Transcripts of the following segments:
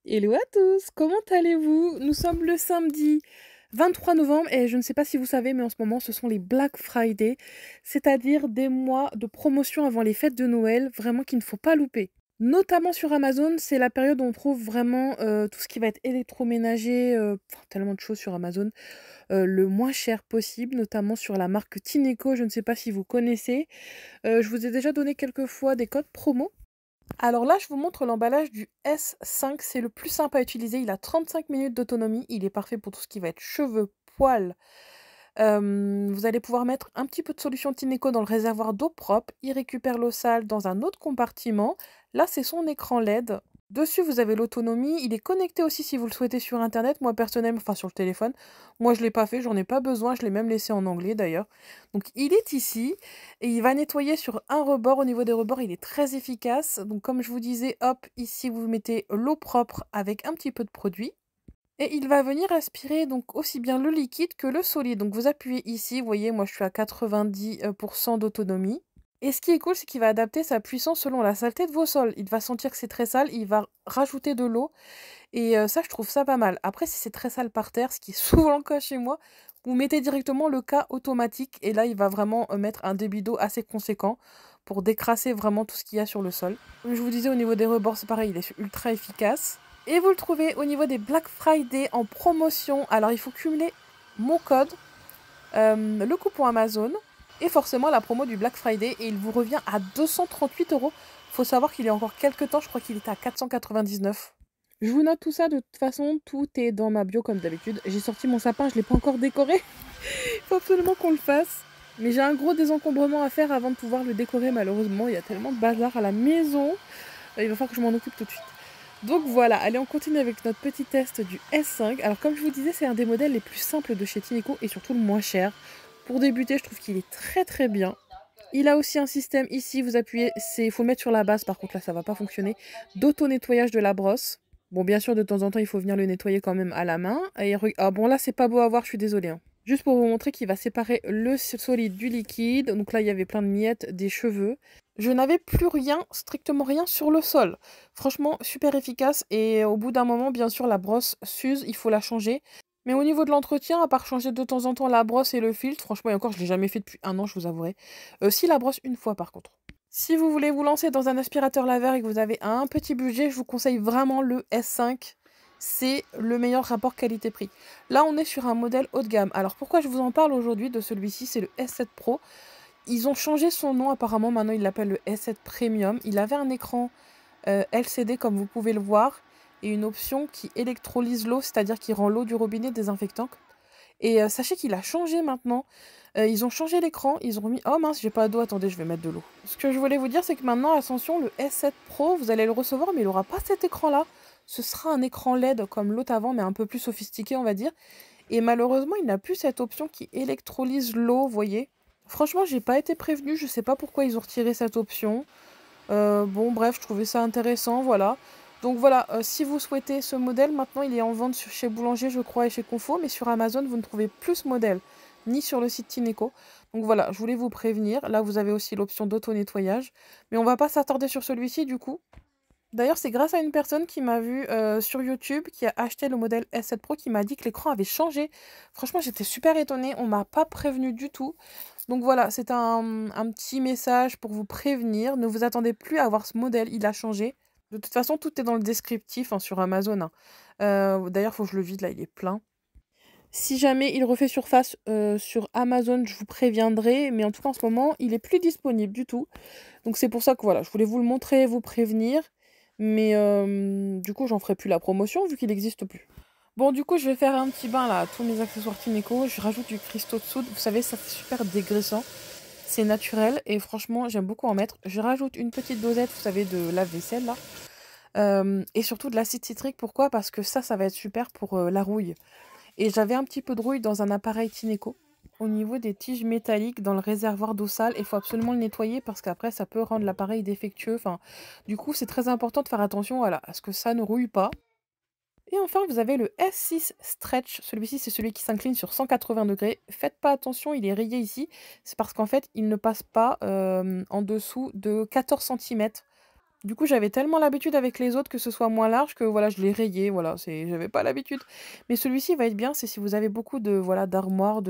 Hello à tous, comment allez-vous? Nous sommes le samedi 23 novembre et je ne sais pas si vous savez, mais en ce moment ce sont les Black Friday, c'est-à-dire des mois de promotion avant les fêtes de Noël, vraiment qu'il ne faut pas louper. Notamment sur Amazon, c'est la période où on trouve vraiment tout ce qui va être électroménager, enfin, tellement de choses sur Amazon, le moins cher possible, notamment sur la marque Tineco, je ne sais pas si vous connaissez. Je vous ai déjà donné quelques fois des codes promo. Alors là, je vous montre l'emballage du S5, c'est le plus simple à utiliser, il a 35 minutes d'autonomie, il est parfait pour tout ce qui va être cheveux, poils. Vous allez pouvoir mettre un petit peu de solution Tineco dans le réservoir d'eau propre, il récupère l'eau sale dans un autre compartiment. Là, c'est son écran LED. Dessus, vous avez l'autonomie, il est connecté aussi si vous le souhaitez sur internet. Moi personnellement, enfin sur le téléphone, moi je l'ai pas fait, j'en ai pas besoin, je l'ai même laissé en anglais d'ailleurs. Donc il est ici et il va nettoyer sur un rebord. Au niveau des rebords, il est très efficace. Donc comme je vous disais, hop, ici vous mettez l'eau propre avec un petit peu de produit. Et il va venir aspirer donc aussi bien le liquide que le solide. Donc vous appuyez ici, vous voyez, moi je suis à 90% d'autonomie. Et ce qui est cool, c'est qu'il va adapter sa puissance selon la saleté de vos sols. Il va sentir que c'est très sale, il va rajouter de l'eau. Et ça, je trouve ça pas mal. Après, si c'est très sale par terre, ce qui est souvent le cas chez moi, vous mettez directement le cas automatique. Et là, il va vraiment mettre un débit d'eau assez conséquent pour décrasser vraiment tout ce qu'il y a sur le sol. Comme je vous disais, au niveau des rebords, c'est pareil, il est ultra efficace. Et vous le trouvez au niveau des Black Friday en promotion. Alors, il faut cumuler mon code, le coupon Amazon et forcément la promo du Black Friday. Et il vous revient à 238 €. Faut savoir qu'il y a encore quelques temps, je crois qu'il était à 499. Je vous note tout ça, de toute façon, tout est dans ma bio comme d'habitude. J'ai sorti mon sapin, je ne l'ai pas encore décoré. Il faut absolument qu'on le fasse. Mais j'ai un gros désencombrement à faire avant de pouvoir le décorer, malheureusement. Il y a tellement de bazar à la maison. Il va falloir que je m'en occupe tout de suite. Donc voilà, allez, on continue avec notre petit test du S5. Alors comme je vous disais, c'est un des modèles les plus simples de chez Tineco et surtout le moins cher. Pour débuter, je trouve qu'il est très très bien. Il a aussi un système ici, vous appuyez, il faut le mettre sur la base, par contre là ça va pas fonctionner, d'auto-nettoyage de la brosse. Bon, bien sûr, de temps en temps, il faut venir le nettoyer quand même à la main. Et, ah bon, là c'est pas beau à voir, je suis désolée, hein. Juste pour vous montrer qu'il va séparer le solide du liquide. Donc là, il y avait plein de miettes, des cheveux. Je n'avais plus rien, strictement rien sur le sol. Franchement, super efficace. Et au bout d'un moment, bien sûr, la brosse s'use, il faut la changer. Mais au niveau de l'entretien, à part changer de temps en temps la brosse et le filtre, franchement, et encore, je ne l'ai jamais fait depuis un an, je vous avouerai. Si, la brosse une fois par contre. Si vous voulez vous lancer dans un aspirateur laveur et que vous avez un petit budget, je vous conseille vraiment le S5. C'est le meilleur rapport qualité-prix. Là, on est sur un modèle haut de gamme. Alors, pourquoi je vous en parle aujourd'hui de celui-ci? C'est le S7 Pro. Ils ont changé son nom apparemment. Maintenant, ils l'appellent le S7 Premium. Il avait un écran LCD comme vous pouvez le voir et une option qui électrolyse l'eau, c'est-à-dire qui rend l'eau du robinet désinfectante. Et sachez qu'il a changé maintenant. Ils ont changé l'écran, ils ont remis... Oh mince, j'ai pas d'eau, attendez, je vais mettre de l'eau. Ce que je voulais vous dire, c'est que maintenant, attention, le S7 Pro, vous allez le recevoir, mais il n'aura pas cet écran-là. Ce sera un écran LED comme l'autre avant, mais un peu plus sophistiqué, on va dire. Et malheureusement, il n'a plus cette option qui électrolyse l'eau, vous voyez. Franchement, j'ai pas été prévenue, je sais pas pourquoi ils ont retiré cette option. Bon, bref, je trouvais ça intéressant, voilà. Donc voilà, si vous souhaitez ce modèle, maintenant il est en vente chez Boulanger, je crois, et chez Confo, mais sur Amazon, vous ne trouvez plus ce modèle, ni sur le site Tineco. Donc voilà, je voulais vous prévenir. Là, vous avez aussi l'option d'auto-nettoyage. Mais on va pas s'attarder sur celui-ci, du coup. D'ailleurs, c'est grâce à une personne qui m'a vu sur YouTube, qui a acheté le modèle S7 Pro, qui m'a dit que l'écran avait changé. Franchement, j'étais super étonnée, on m'a pas prévenu du tout. Donc voilà, c'est un petit message pour vous prévenir. Ne vous attendez plus à avoir ce modèle, il a changé. De toute façon, tout est dans le descriptif, hein, sur Amazon, hein. D'ailleurs, il faut que je le vide, là, il est plein. Si jamais il refait surface sur Amazon, je vous préviendrai. Mais en tout cas, en ce moment, il est plus disponible du tout. Donc c'est pour ça que voilà, je voulais vous le montrer, vous prévenir. Mais du coup, j'en ferai plus la promotion vu qu'il n'existe plus. Bon, du coup, je vais faire un petit bain là, à tous mes accessoires Tineco. Je rajoute du cristaux de soude. Vous savez, ça fait super dégraissant. C'est naturel et franchement, j'aime beaucoup en mettre. Je rajoute une petite dosette, vous savez, de lave-vaisselle là. Et surtout de l'acide citrique. Pourquoi? Parce que ça va être super pour la rouille. Et j'avais un petit peu de rouille dans un appareil Tineco. Au niveau des tiges métalliques dans le réservoir d'eau sale, il faut absolument le nettoyer parce qu'après ça peut rendre l'appareil défectueux. Enfin, du coup, c'est très important de faire attention, voilà, à ce que ça ne rouille pas. Et enfin, vous avez le S6 Stretch. Celui-ci, c'est celui qui s'incline sur 180 degrés. Faites pas attention, il est rayé ici. C'est parce qu'en fait, il ne passe pas en dessous de 14 cm. Du coup, j'avais tellement l'habitude avec les autres que ce soit moins large que voilà, je l'ai rayé, voilà, j'avais pas l'habitude. Mais celui-ci va être bien, c'est si vous avez beaucoup de voilà d'armoires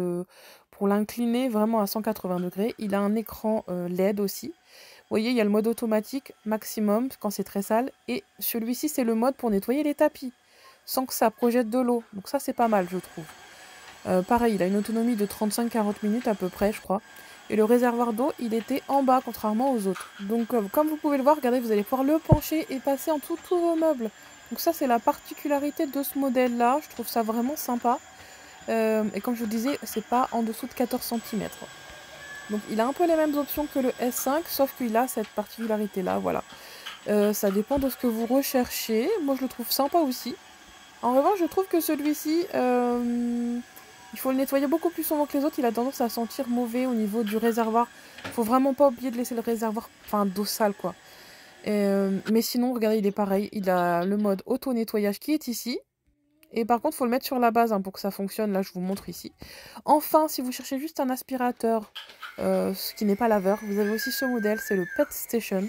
pour l'incliner vraiment à 180 degrés. Il a un écran LED aussi. Vous voyez, il y a le mode automatique maximum quand c'est très sale. Et celui-ci, c'est le mode pour nettoyer les tapis, sans que ça projette de l'eau. Donc ça, c'est pas mal, je trouve. Pareil, il a une autonomie de 35-40 minutes à peu près, je crois. Et le réservoir d'eau, il était en bas, contrairement aux autres. Donc, comme vous pouvez le voir, regardez, vous allez pouvoir le pencher et passer en dessous de tous vos meubles. Donc ça, c'est la particularité de ce modèle-là. Je trouve ça vraiment sympa. Et comme je vous disais, c'est pas en dessous de 14 centimètres. Donc, il a un peu les mêmes options que le S5, sauf qu'il a cette particularité-là, voilà. Ça dépend de ce que vous recherchez. Moi, je le trouve sympa aussi. En revanche, je trouve que celui-ci, il faut le nettoyer beaucoup plus souvent que les autres. Il a tendance à sentir mauvais au niveau du réservoir. Il faut vraiment pas oublier de laisser le réservoir, enfin, d'eau sale, quoi. Mais sinon, regardez, il est pareil. Il a le mode auto-nettoyage qui est ici. Et par contre, il faut le mettre sur la base hein, pour que ça fonctionne. Là, je vous montre ici. Enfin, si vous cherchez juste un aspirateur, ce qui n'est pas laveur, vous avez aussi ce modèle. C'est le Pet Station,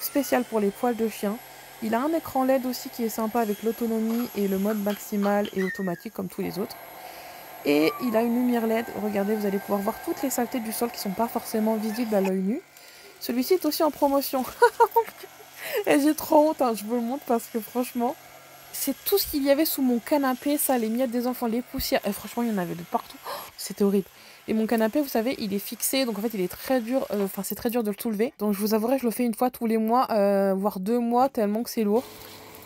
spécial pour les poils de chien. Il a un écran LED aussi qui est sympa avec l'autonomie et le mode maximal et automatique comme tous les autres. Et il a une lumière LED. Regardez, vous allez pouvoir voir toutes les saletés du sol qui ne sont pas forcément visibles à l'œil nu. Celui-ci est aussi en promotion. Et j'ai trop honte, hein, je vous le montre parce que franchement, c'est tout ce qu'il y avait sous mon canapé, ça, les miettes des enfants, les poussières. Et franchement, il y en avait de partout. Oh, c'était horrible. Et mon canapé, vous savez, il est fixé, donc en fait, il est très dur. Enfin, c'est très dur de le soulever. Donc, je vous avouerai, je le fais une fois tous les mois, voire 2 mois, tellement que c'est lourd.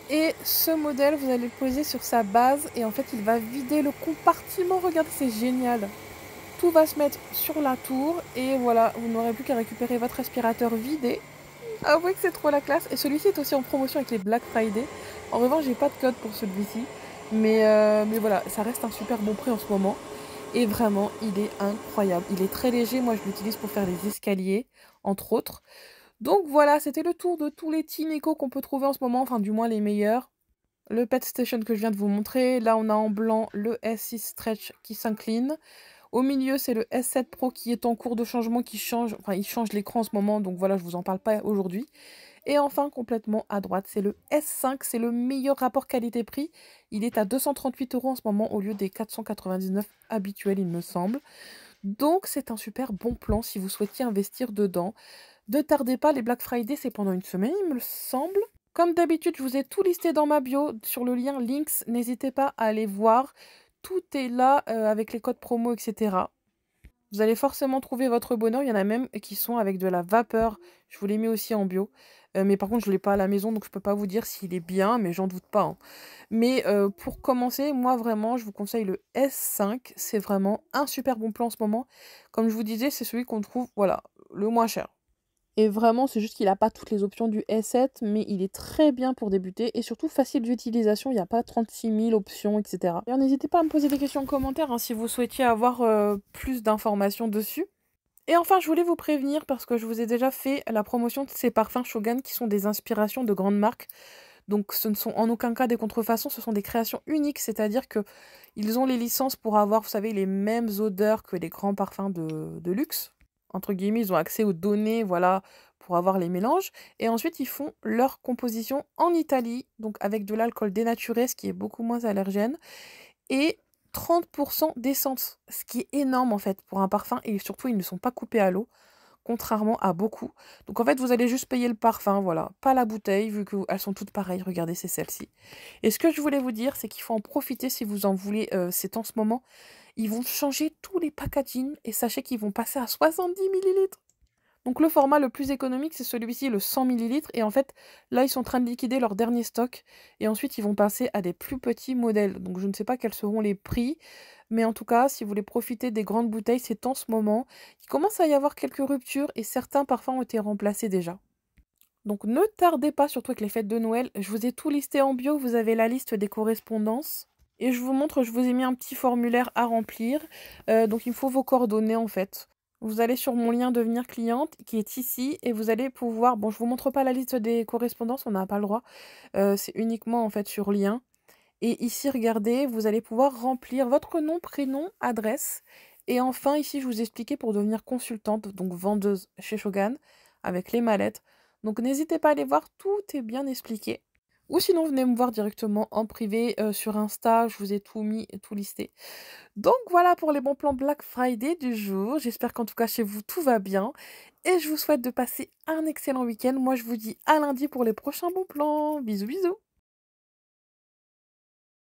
Et ce modèle, vous allez le poser sur sa base et en fait, il va vider le compartiment. Regardez, c'est génial. Tout va se mettre sur la tour et voilà, vous n'aurez plus qu'à récupérer votre aspirateur vidé. Avouez que c'est trop la classe. Et celui-ci est aussi en promotion avec les Black Friday. En revanche, j'ai pas de code pour celui-ci. Mais voilà, ça reste un super bon prix en ce moment. Et vraiment, il est incroyable. Il est très léger. Moi, je l'utilise pour faire les escaliers, entre autres. Donc voilà, c'était le tour de tous les Tineco qu'on peut trouver en ce moment. Enfin, du moins les meilleurs. Le Pet Station que je viens de vous montrer. Là, on a en blanc le S6 Stretch qui s'incline. Au milieu, c'est le S7 Pro qui est en cours de changement, qui change, enfin, il change l'écran en ce moment, donc voilà, je vous en parle pas aujourd'hui. Et enfin, complètement à droite, c'est le S5, c'est le meilleur rapport qualité-prix. Il est à 238 € en ce moment au lieu des 499 habituels, il me semble. Donc, c'est un super bon plan si vous souhaitiez investir dedans. Ne tardez pas, les Black Friday, c'est pendant une semaine, il me semble. Comme d'habitude, je vous ai tout listé dans ma bio sur le lien Links. N'hésitez pas à aller voir. Tout est là avec les codes promo, etc. Vous allez forcément trouver votre bonheur. Il y en a même qui sont avec de la vapeur. Je vous l'ai mis aussi en bio. Mais par contre, je ne l'ai pas à la maison, donc je ne peux pas vous dire s'il est bien, mais j'en doute pas. Hein. Mais pour commencer, moi vraiment, je vous conseille le S5. C'est vraiment un super bon plan en ce moment. Comme je vous disais, c'est celui qu'on trouve, voilà, le moins cher. Et vraiment, c'est juste qu'il n'a pas toutes les options du S7, mais il est très bien pour débuter et surtout facile d'utilisation. Il n'y a pas 36 000 options, etc. D'ailleurs, n'hésitez pas à me poser des questions en commentaire hein, si vous souhaitiez avoir plus d'informations dessus. Et enfin, je voulais vous prévenir parce que je vous ai déjà fait la promotion de ces parfums Shogun qui sont des inspirations de grandes marques. Donc ce ne sont en aucun cas des contrefaçons, ce sont des créations uniques, c'est-à-dire que ils ont les licences pour avoir, vous savez, les mêmes odeurs que les grands parfums de luxe. Entre guillemets, ils ont accès aux données, voilà, pour avoir les mélanges. Et ensuite, ils font leur composition en Italie, donc avec de l'alcool dénaturé, ce qui est beaucoup moins allergène, et 30% d'essence, ce qui est énorme en fait pour un parfum, et surtout, ils ne sont pas coupés à l'eau contrairement à beaucoup. Donc en fait, vous allez juste payer le parfum, voilà, pas la bouteille, vu qu'elles sont toutes pareilles. Regardez, c'est celle-ci. Et ce que je voulais vous dire, c'est qu'il faut en profiter si vous en voulez. C'est en ce moment. Ils vont changer tous les packaging et sachez qu'ils vont passer à 70 millilitres. Donc le format le plus économique, c'est celui-ci, le 100 millilitres. Et en fait, là, ils sont en train de liquider leur dernier stock. Et ensuite, ils vont passer à des plus petits modèles. Donc je ne sais pas quels seront les prix. Mais en tout cas, si vous voulez profiter des grandes bouteilles, c'est en ce moment. Il commence à y avoir quelques ruptures et certains parfums ont été remplacés déjà. Donc ne tardez pas, surtout avec les fêtes de Noël. Je vous ai tout listé en bio. Vous avez la liste des correspondances. Et je vous montre, je vous ai mis un petit formulaire à remplir. Donc il me faut vos coordonnées en fait. Vous allez sur mon lien devenir cliente qui est ici et vous allez pouvoir, bon je vous montre pas la liste des correspondances, on n'a pas le droit, c'est uniquement en fait sur lien. Et ici regardez, vous allez pouvoir remplir votre nom, prénom, adresse. Et enfin ici je vous ai expliqué pour devenir consultante, donc vendeuse chez Shogun, avec les mallettes. Donc n'hésitez pas à aller voir, tout est bien expliqué. Ou sinon, venez me voir directement en privé sur Insta, je vous ai tout mis et tout listé. Donc voilà pour les bons plans Black Friday du jour. J'espère qu'en tout cas chez vous tout va bien. Et je vous souhaite de passer un excellent week-end. Moi je vous dis à lundi pour les prochains bons plans. Bisous bisous.